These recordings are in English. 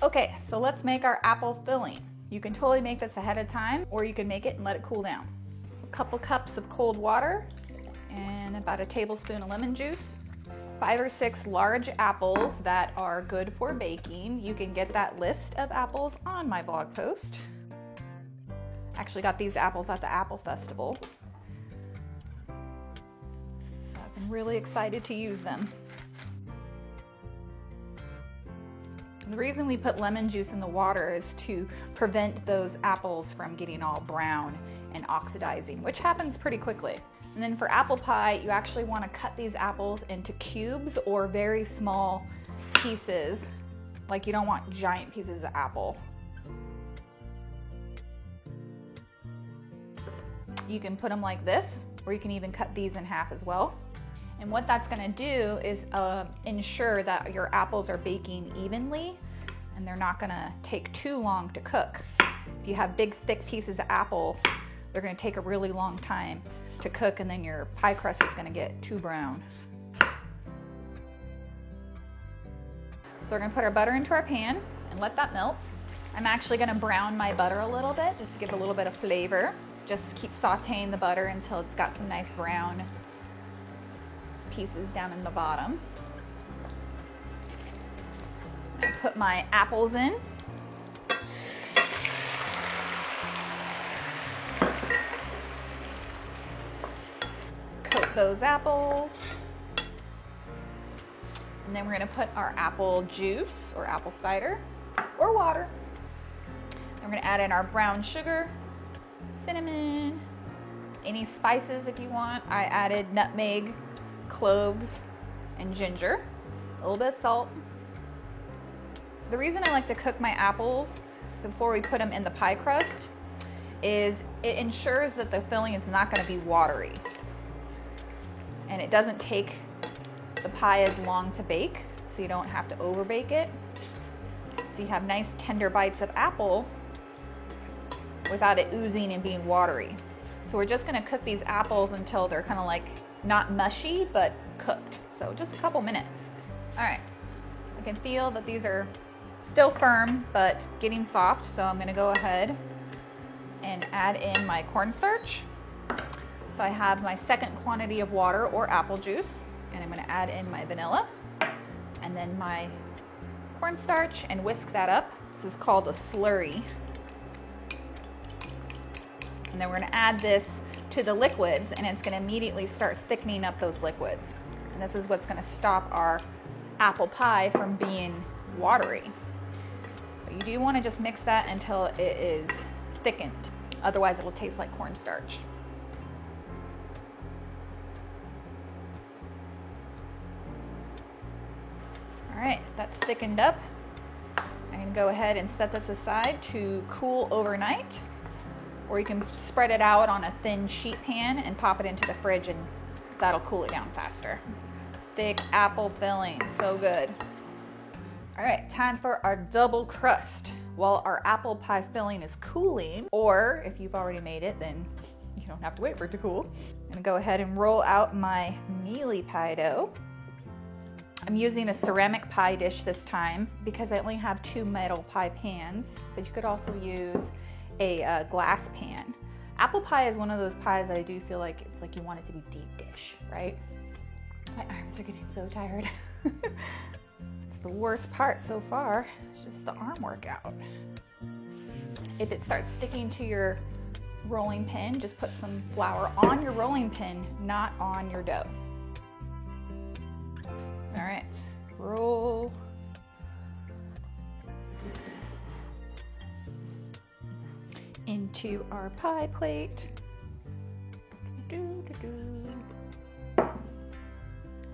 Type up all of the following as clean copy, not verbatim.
Okay, so let's make our apple filling. You can totally make this ahead of time, or you can make it and let it cool down. A couple cups of cold water and about a tablespoon of lemon juice. 5 or 6 large apples that are good for baking. You can get that list of apples on my blog post. Actually got these apples at the Apple Festival. So I've been really excited to use them. The reason we put lemon juice in the water is to prevent those apples from getting all brown and oxidizing, which happens pretty quickly. And then for apple pie, you actually want to cut these apples into cubes or very small pieces. Like, you don't want giant pieces of apple. You can put them like this, or you can even cut these in half as well. And what that's going to do is ensure that your apples are baking evenly and they're not going to take too long to cook. If you have big, thick pieces of apple, they're going to take a really long time to cook, and then your pie crust is going to get too brown. So we're going to put our butter into our pan and let that melt. I'm actually going to brown my butter a little bit just to give a little bit of flavor. Just keep sauteing the butter until it's got some nice brown pieces down in the bottom. I put my apples in. Coat those apples. And then we're going to put our apple juice or apple cider or water. And we're going to add in our brown sugar, cinnamon, any spices if you want. I added nutmeg, cloves, and ginger, a little bit of salt. The reason I like to cook my apples before we put them in the pie crust is it ensures that the filling is not going to be watery. And it doesn't take the pie as long to bake, so you don't have to over bake it. So you have nice tender bites of apple without it oozing and being watery. So we're just going to cook these apples until they're kind of like not mushy, but cooked. So just a couple minutes. All right, I can feel that these are still firm, but getting soft. So I'm going to go ahead and add in my cornstarch. So I have my second quantity of water or apple juice, and I'm going to add in my vanilla and then my cornstarch and whisk that up. This is called a slurry. And then we're going to add this to the liquids, and it's going to immediately start thickening up those liquids. And this is what's going to stop our apple pie from being watery. But you do want to just mix that until it is thickened. Otherwise, it'll taste like cornstarch. All right, that's thickened up. I'm going to go ahead and set this aside to cool overnight. Or you can spread it out on a thin sheet pan and pop it into the fridge, and that'll cool it down faster. Thick apple filling, so good. All right, time for our double crust. While our apple pie filling is cooling, or if you've already made it, then you don't have to wait for it to cool. I'm gonna go ahead and roll out my mealy pie dough. I'm using a ceramic pie dish this time because I only have 2 metal pie pans, but you could also use a glass pan. Apple pie is one of those pies that I do feel like it's like you want it to be deep dish, right? My arms are getting so tired. It's the worst part so far. It's just the arm workout. If it starts sticking to your rolling pin, just put some flour on your rolling pin, not on your dough. All right, roll. Into our pie plate.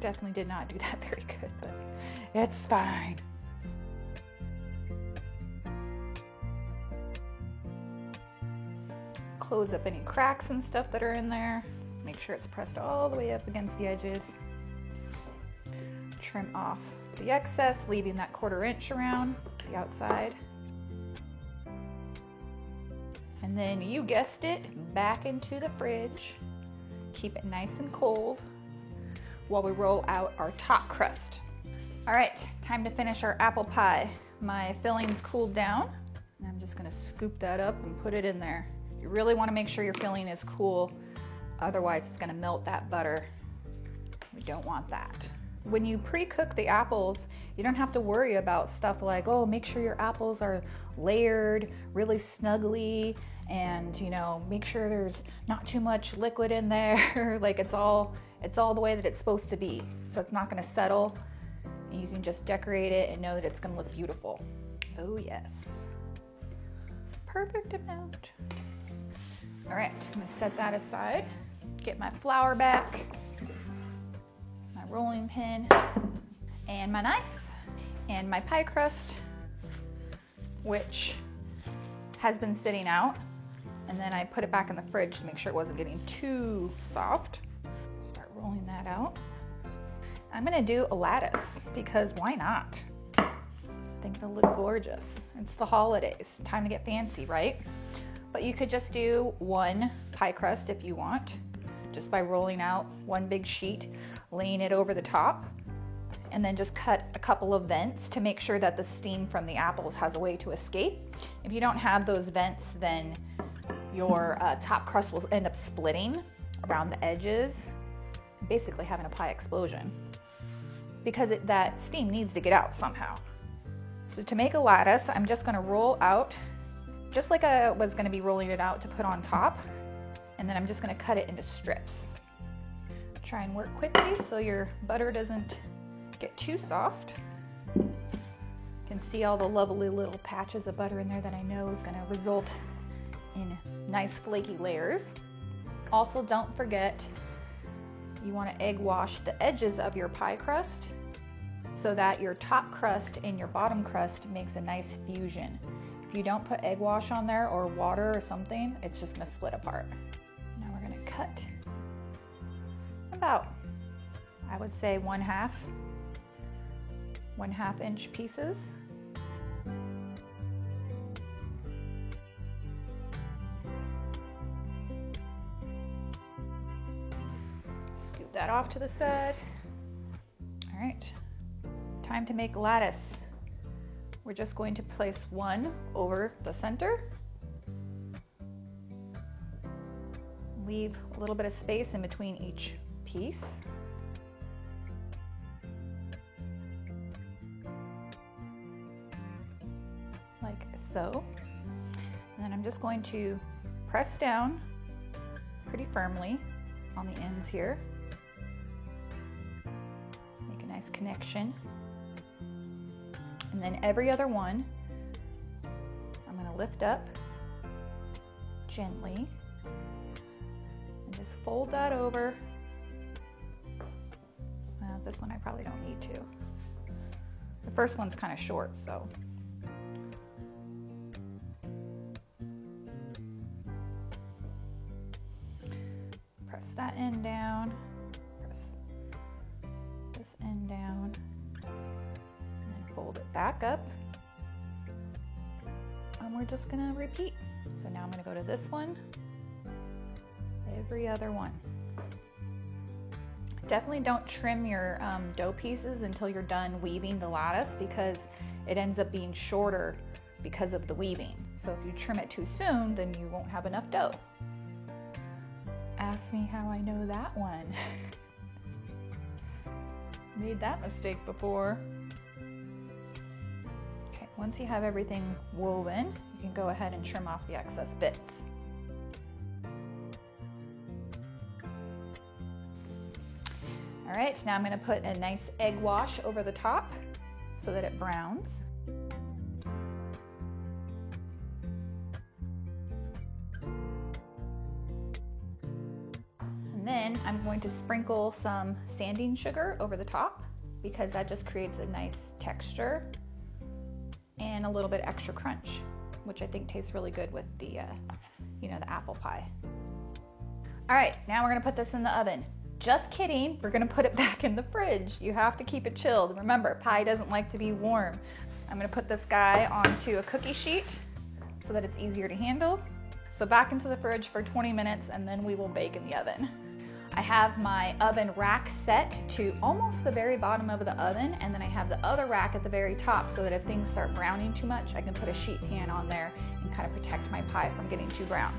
Definitely did not do that very good, but it's fine. Close up any cracks and stuff that are in there. Make sure it's pressed all the way up against the edges. Trim off the excess, leaving that 1/4 inch around the outside. And then you guessed it, back into the fridge. Keep it nice and cold while we roll out our top crust. All right, time to finish our apple pie. My filling's cooled down, and I'm just gonna scoop that up and put it in there. You really wanna make sure your filling is cool, otherwise it's gonna melt that butter. We don't want that. When you pre-cook the apples, you don't have to worry about stuff like, oh, make sure your apples are layered really snugly, and make sure there's not too much liquid in there. Like it's all the way that it's supposed to be. So it's not gonna settle, and you can just decorate it and know that it's gonna look beautiful. Oh yes. Perfect amount. All right, I'm gonna set that aside. Get my flour back, my rolling pin, and my knife, and my pie crust, which has been sitting out. And then I put it back in the fridge to make sure it wasn't getting too soft. Start rolling that out. I'm gonna do a lattice because why not? I think it'll look gorgeous. It's the holidays, time to get fancy, right? But you could just do one pie crust if you want, just by rolling out one big sheet, laying it over the top, and then just cut a couple of vents to make sure that the steam from the apples has a way to escape. If you don't have those vents, then your top crust will end up splitting around the edges, basically having a pie explosion, because that steam needs to get out somehow. So to make a lattice, I'm just gonna roll out, just like I was gonna be rolling it out to put on top, and then I'm just gonna cut it into strips. Try and work quickly so your butter doesn't get too soft. You can see all the lovely little patches of butter in there that I know is gonna result in nice flaky layers. Also, don't forget, you wanna egg wash the edges of your pie crust so that your top crust and your bottom crust makes a nice fusion. If you don't put egg wash on there or water or something, it's just gonna split apart. Now we're gonna cut about, I would say 1/2 inch pieces. Scoop that off to the side. All right, time to make lattice. We're just going to place one over the center. Leave a little bit of space in between each piece. Like so. And then I'm just going to press down pretty firmly on the ends here. Make a nice connection. And then every other one, I'm gonna lift up gently and just fold that over. Well, this one I probably don't need to. The first one's kind of short, so. Press that end down, press this end down. Fold it back up, and we're just gonna repeat. So now I'm gonna go to this one, every other one. Definitely don't trim your dough pieces until you're done weaving the lattice, because it ends up being shorter because of the weaving. So if you trim it too soon, then you won't have enough dough. Ask me how I know that one. Made that mistake before. Once you have everything woven, you can go ahead and trim off the excess bits. All right, now I'm going to put a nice egg wash over the top so that it browns. And then I'm going to sprinkle some sanding sugar over the top, because that just creates a nice texture and a little bit extra crunch, which I think tastes really good with the, the apple pie. All right, now we're gonna put this in the oven. Just kidding, we're gonna put it back in the fridge. You have to keep it chilled. Remember, pie doesn't like to be warm. I'm gonna put this guy onto a cookie sheet so that it's easier to handle. So back into the fridge for 20 minutes, and then we will bake in the oven. I have my oven rack set to almost the very bottom of the oven, and then I have the other rack at the very top so that if things start browning too much, I can put a sheet pan on there and kind of protect my pie from getting too brown.